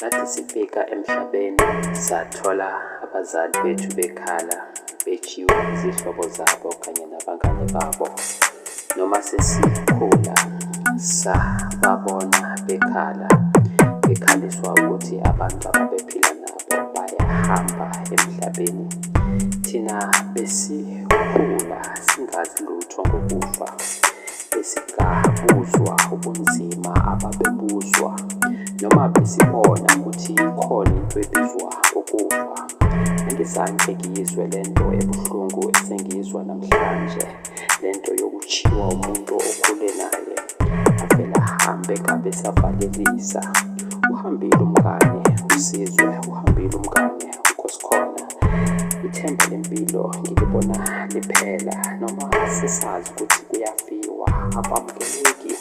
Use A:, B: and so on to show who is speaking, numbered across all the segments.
A: Sathi sifika emhlabeni sathola abazali bethu bekhala, betshiwe izihlobo zabo kanye nabangane babo. Noma sesikhula sababona bekhala, bekhaliswa ukuthi abantu ababephila nabo bayahamba emhlabeni. Thina besikhula singazi lutho ngokufa, besikabuzwa ubunzima ababebuzwa, noma besibona ukuthi ikhona into ebizwa ukufa. Angizange ngiyizwe lento ebuhlungu esengiyizwa namhlanje, lento yokuchiwa umuntu okhule naye avele ahambe ngabe savalelisa. Uhambile umngane uSizwe, uhambile umngane uNkosikhona. Ithemba lempilo ngilibona liphela, noma sisazi ukuthi kuyafiwa, abamukeleki.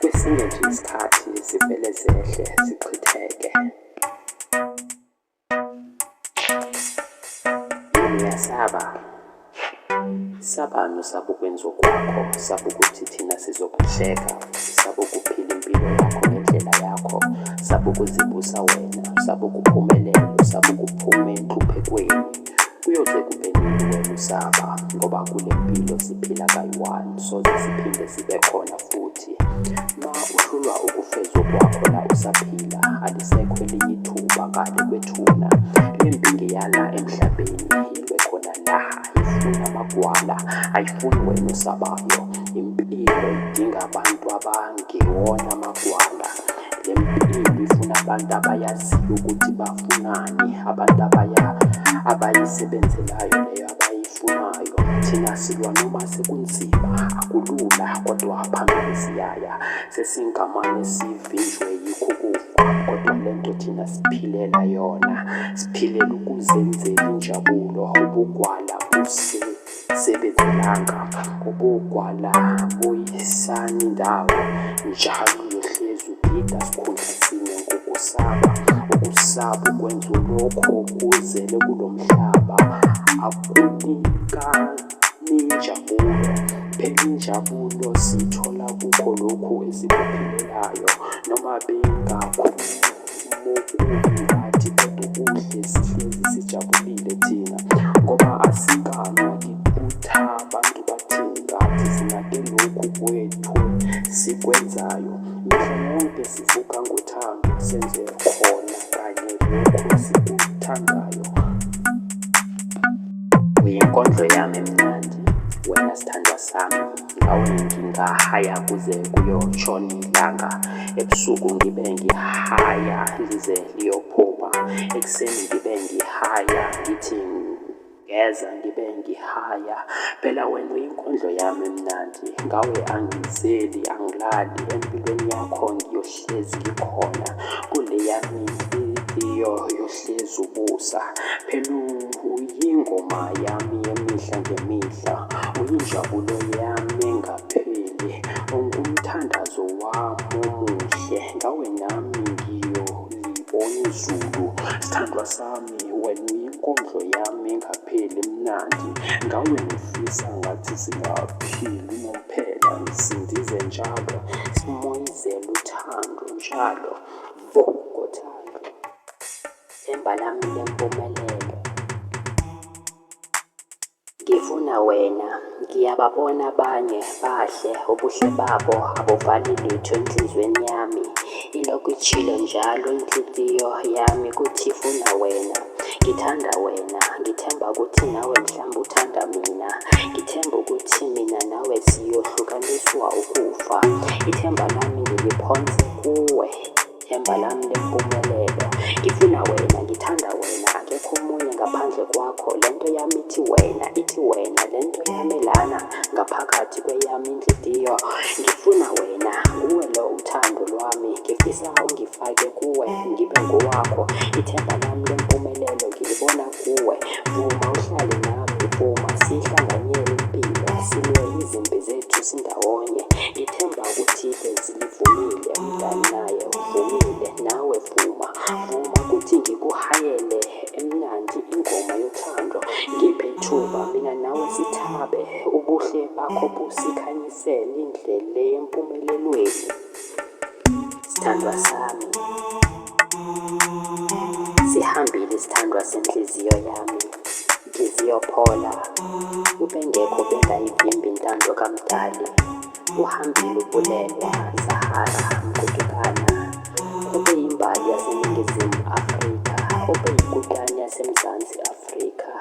A: Kwesinye nje isikhathi zivele zehle zichitheke. Ngiyasaba, sabani saba ukwenza okwakho, saba ukuthi thina sizokuhleka, saba ukuphila impilo yakho ngendlela yakho, saba ukuzibusa wena, saba ukuphumelela, saba ukuphuma enhluphekweni. Kuyoze kube nini wena usaba, ngoba kule mpilo siphila kayi-one, soze siphinde sibe khona futhi. Ma uhlulwa ukufeza okwakho la usaphila, alisekho elinye ithuba ngale kwethuna. Le mpi ngiyala emhlabeni yilwe khona la, ifuna amagwala, ayifuni wena osabayo. Impilo idinga abantu abangiwona amagwala. Le mpilo ifuna abantu abayaziyo ukuthi bafunani, abantu abayisebenzelayo leyo abayifunayo. Thina silwa noma sekunzima, akulula kodwa phambili siyaya. Sesingamane sivinjwe yikho ukufa, kodwa lento thina siphilela yona, siphilela ukuzenzela injabulo. Ubugwala busebenzelanga, ubugwala buyisani indawo, njalo uyohlezi ugida sikhundla sinye ngokusaba. Ukusaba ukwenza lokho okuzele kulo mhlaba akunika injabulo. Phela injabulo sithola kukho lokhu esikuphilelayo, noma bengakho mokubi kodwa kuhle sihlezi sijabulile thina, ngoba asikanaki ukuthi abantu bathini ngathi sinake lokhu kwethu sikwenzayo. Mihla yonke sivuka ngothando senze khona kanye lokhu sikuthandayo. Uyinkondlo yami emnandi, wena sithandwa sami. Ngawe ngingahaya kuze kuyotshona ilanga, ebusuku ngibe ngihaya lize liyophuma, ekuseni ngibe ngihaya ngithi ngeza ngibe ngihaya. Phela wena uyinkondlo yami emnandi, ngawe angizeli angilali, empilweni yakho ngiyohlezi ngikhona, kule yami inhliziyo yohlezi ubusa. Phela uyingoma yami yemihla ngemihla, uyinjabulo yami engapheli, ungumthandazo wami omuhle. Ngawe nami ngiyolibona izulu, sithandwa sami, wena uyinkondlo yami engapheli emnandi. Ngawe ngifisa ngathi singaphili unomphela, ngisindize njalo, simoyizele uthando njalo. Vo ngothando, themba lami lempumelelo. Ngifuna wena, ngiyababona abanye bahle, ubuhle babo abuvali lutho enhlizweni yami. Ilokhu itshilo njalo inhliziyo yami ukuthi ifuna wena. Ngithanda wena, ngithemba ukuthi nawe mhlawumbe uthanda mina. Ngithemba ukuthi mina nawe siyohlukaniswa ukufa. Ithemba lami ngiliphonse kuwe, themba lami lempumelelo. Ngifuna wena, ngithanda wena, akekho omunye ngaphandle kwakho. Lento yami ithi wena, ithi wena, lento yami lana ngaphakathi kweyami inhliziyo. Ngifuna wena, nguwe lo uthando lwami, ngifisa ungifake kuwe, ngibe ngowakho. Ithemba lami lempumelelo ngilibona kuwe. Vuma uhlale nami, vuma sihlanganyele impilo, silwe izimpi zethu sindawonye. Ngithemba ukuthi zilivumile, mngani naye uvumile, nawe vuma. Vuma ukuthi ngikuhayele emnandi ingoma yothando, ngiphe ithuba mina nawe sithabe, ubuhle bakho busikhanyisele indlela yempumelelweni. Sithandwa sami. isithandwa senhliziyo yami, inhliziyo phola, ubengekho bengayivimbi intando kamdali. Uhambile ubulelwa Zahara Mgodukana, obeyimbali yaseNingizimu Afrika, obeyinkutani yaseMzansi Afrika,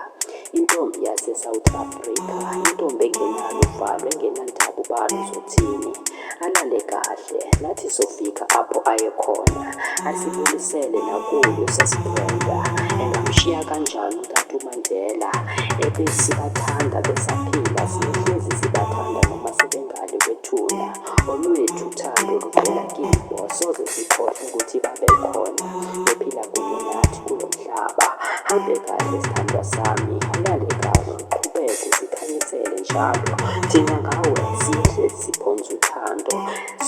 A: intombi yase-South Africa, intombi engenalo uvalo engenandaba ubani uzothini. Alale kahle, nathi sofika apho ayekhona, asibulisele nakuyo sesibrenda. Engamshiya kanjani uTata uMandela, ebesibathanda besaphila, sihlezi sibathanda noma sebengale kwethuna. Olwethu uthando luqela kibo, soze sikhohlwe ukuthi babekhona, bephila kunye nathi kulo mhlaba. Hambe kahle sithandwa sami, alale kahle, uqhubeke usikhanyisele njalo. Thina ngawe siyohlezi siphonsa uthando,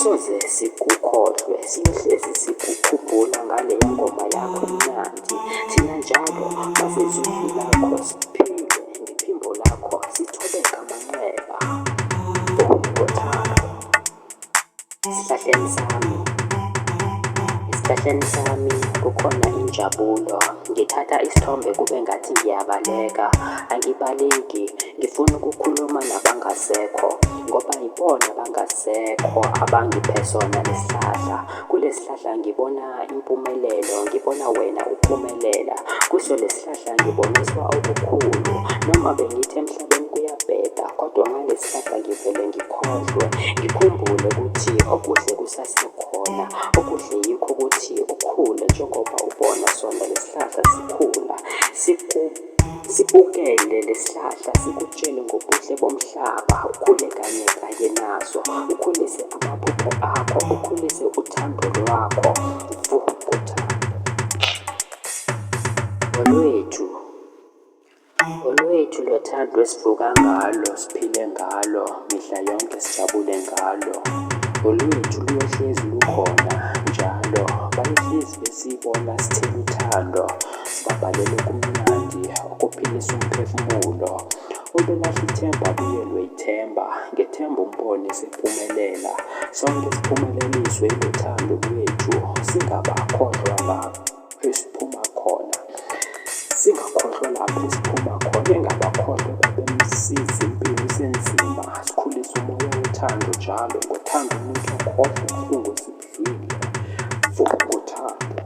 A: soze sikukhohlwe, siyohlezi sikukhumbula ngaleya ngoma yakho emnandi. Thina njalo masezwini lakho siphile, ngephimbo lakho sithobeka amanxeba. Ngothando, esihlahleni sami, esihlahleni sami kukhona injabulo. Ngithatha isithombe kube ngathi ngiyabaleka, angibaleki, ngifuna ukukhuluma nabangasekho, ngoba yibona abangasekho abangiphe sona lesihlahla. Kulesi sihlahla ngibona impumelelo, ngibona wena uphumelela. Kuso lesihlahla ngiboniswa okukhulu, noma bengithi emhlabeni kuyabheda, kodwa ngalesi sihlahla ngivele ngikhohlwe, ngikhumbule ukuthi okuhle kusasekhona. Okuhle yikho ukuthi ukhule njengoba ubona sona lesihlahla sikhula, sibukele lesihlahla, sikutshele ngobuhle bomhlaba. Ukhule kanye kanye naso, ukhulise amaphupho akho, ukhulise uthando lwakho. Vukuthando olwethu lothando esivuka ngalo, siphile ngalo, mihla yonke sijabule ngalo. Olwethu luyohlezi lukhona njalo, bayohlezi besibona sithela uthando, sibabhalele kumnandi okuphilisa umphefumulo. Obelahla ithemba buyelwe ithemba, ngethemba umbone sephumelela. Sonke siphumeleliswe ilothando lwethu, singabakhohlwa lapho esiphuma khona, singakhohlwa lapho esiphuma khona, engabakhohlwa babemsiza impilo isenzima. Sikhulise umoya wothando njalo, ngothando umuntu akhohlwe ubuhlungu esibuzwile. Vukuthando,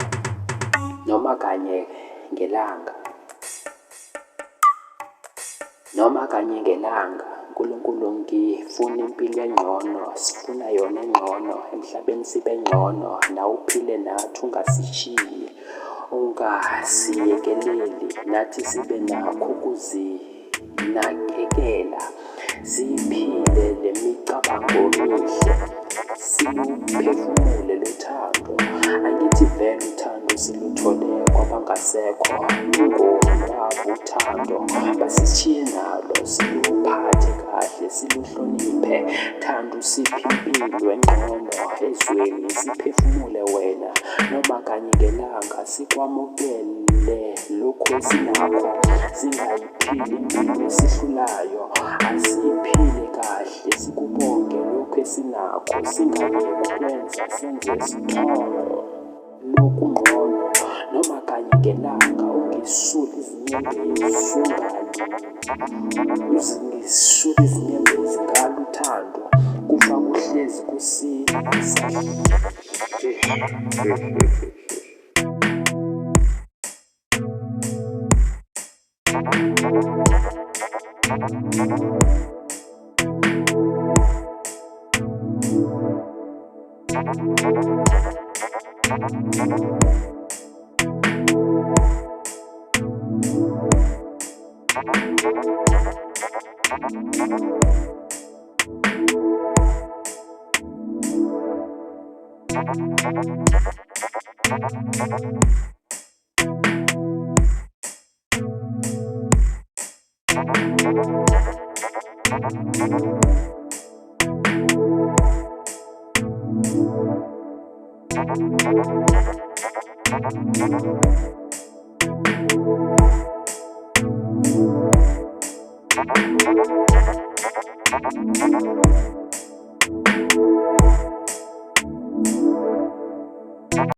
A: noma kanye ngelanga, noma kanye ngelanga, uNkulunkulu ngifuna impilo engcono, sifuna yona engcono, emhlabeni sibe ngcono. Nawe uphile nathi, ungasishiyi, ungasiyekeleli, nathi sibe nakho ukuzinakekela. Siyiphile le micabango mihle, siluphefumule lothando. Angithi vele uthando siluthole kwabangasekho, ngolwabo uthando basishiye nalo. Siluphathe kahle, siluhloniphe, thando usiphe impilo engcono ezweni, siphefumule wena. Noma kanye ngelanga sikwamukele lokhu esinakho, singayiphili impilo esihlulayo, asiphile kahle, sikubonge lokhu esinakho, singayeki ukwenza senze isitholo lokungqono. Noma kanye ngelanga ungisule izinyembezi, ungisule izinyembezi ngalo uthando, kufa kuhlezi kusilisa.